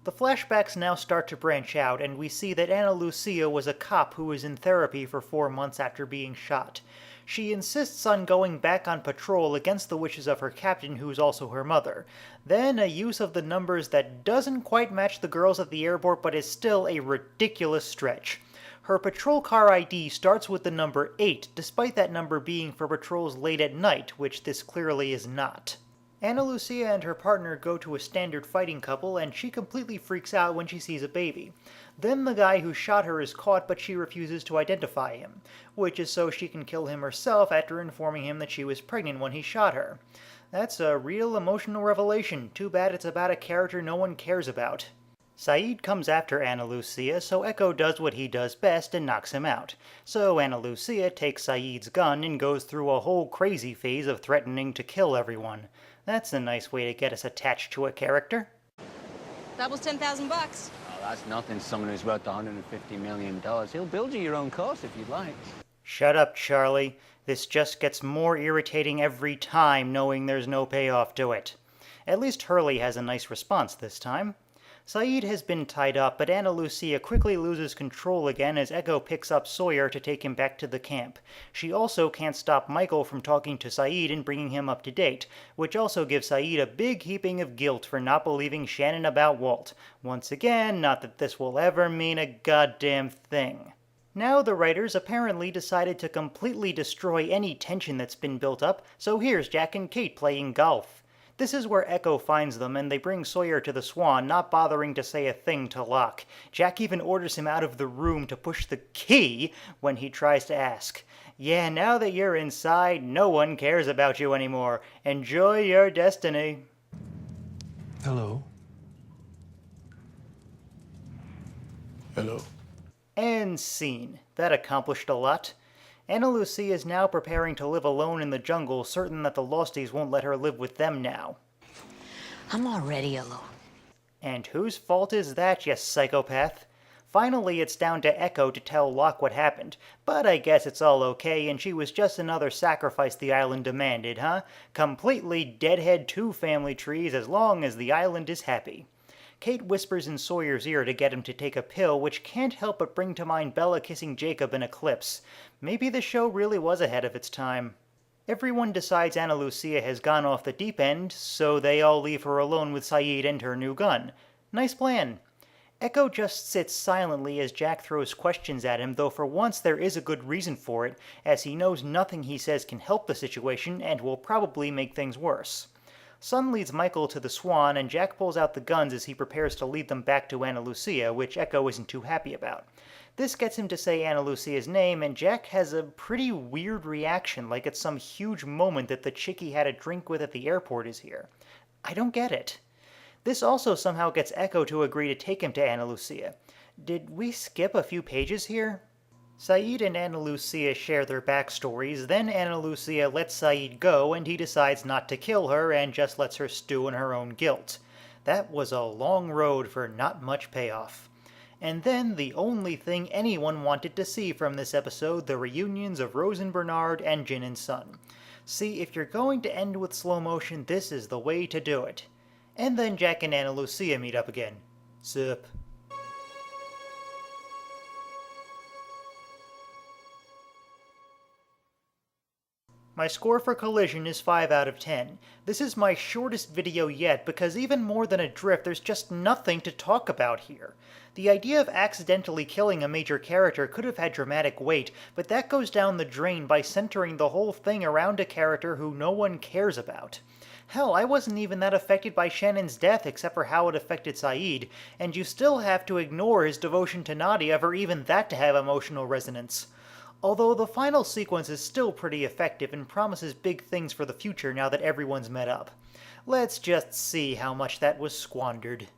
The flashbacks now start to branch out, and we see that Ana Lucia was a cop who was in therapy for 4 months after being shot. She insists on going back on patrol against the wishes of her captain, who's also her mother. Then a use of the numbers that doesn't quite match the girls at the airport, but is still a ridiculous stretch. Her patrol car ID starts with the number 8, despite that number being for patrols late at night, which this clearly is not. Ana Lucia and her partner go to a standard fighting couple, and she completely freaks out when she sees a baby. Then the guy who shot her is caught, but she refuses to identify him, which is so she can kill him herself after informing him that she was pregnant when he shot her. That's a real emotional revelation. Too bad it's about a character no one cares about. Saeed comes after Ana Lucia, so Echo does what he does best and knocks him out. So Ana Lucia takes Saeed's gun and goes through a whole crazy phase of threatening to kill everyone. That's a nice way to get us attached to a character. That was $10,000. Oh, that's nothing. Someone who's worth $150 million. He'll build you your own course if you'd like. Shut up, Charlie. This just gets more irritating every time, knowing there's no payoff to it. At least Hurley has a nice response this time. Saeed has been tied up, but Ana Lucia quickly loses control again as Echo picks up Sawyer to take him back to the camp. She also can't stop Michael from talking to Saeed and bringing him up to date, which also gives Saeed a big heaping of guilt for not believing Shannon about Walt. Once again, not that this will ever mean a goddamn thing. Now the writers apparently decided to completely destroy any tension that's been built up, so here's Jack and Kate playing golf. This is where Echo finds them, and they bring Sawyer to the Swan, not bothering to say a thing to Locke. Jack even orders him out of the room to push the key when he tries to ask. Yeah, now that you're inside, no one cares about you anymore. Enjoy your destiny. Hello. Hello. And scene. That accomplished a lot. Ana Lucia is now preparing to live alone in the jungle, certain that the Losties won't let her live with them now. I'm already alone. And whose fault is that, you psychopath? Finally, it's down to Echo to tell Locke what happened, but I guess it's all okay, and she was just another sacrifice the island demanded, huh? Completely deadhead 2 family trees as long as the island is happy. Kate whispers in Sawyer's ear to get him to take a pill, which can't help but bring to mind Bella kissing Jacob in Eclipse. Maybe the show really was ahead of its time. Everyone decides Ana Lucia has gone off the deep end, so they all leave her alone with Saeed and her new gun. Nice plan. Echo just sits silently as Jack throws questions at him, though for once there is a good reason for it, as he knows nothing he says can help the situation and will probably make things worse. Sun leads Michael to the Swan, and Jack pulls out the guns as he prepares to lead them back to Ana Lucia, which Echo isn't too happy about. This gets him to say Ana Lucia's name, and Jack has a pretty weird reaction, like it's some huge moment that the chick he had a drink with at the airport is here. I don't get it. This also somehow gets Echo to agree to take him to Ana Lucia. Did we skip a few pages here? Saeed and Ana Lucia share their backstories, then Ana Lucia lets Saeed go and he decides not to kill her and just lets her stew in her own guilt. That was a long road for not much payoff. And then the only thing anyone wanted to see from this episode, the reunions of Rose and Bernard and Jin and Sun. See, if you're going to end with slow motion, this is the way to do it. And then Jack and Ana Lucia meet up again. Sup. My score for Collision is 5 out of 10. This is my shortest video yet because even more than a drift, there's just nothing to talk about here. The idea of accidentally killing a major character could have had dramatic weight, but that goes down the drain by centering the whole thing around a character who no one cares about. Hell, I wasn't even that affected by Shannon's death except for how it affected Saeed, and you still have to ignore his devotion to Nadia for even that to have emotional resonance. Although the final sequence is still pretty effective and promises big things for the future now that everyone's met up. Let's just see how much that was squandered.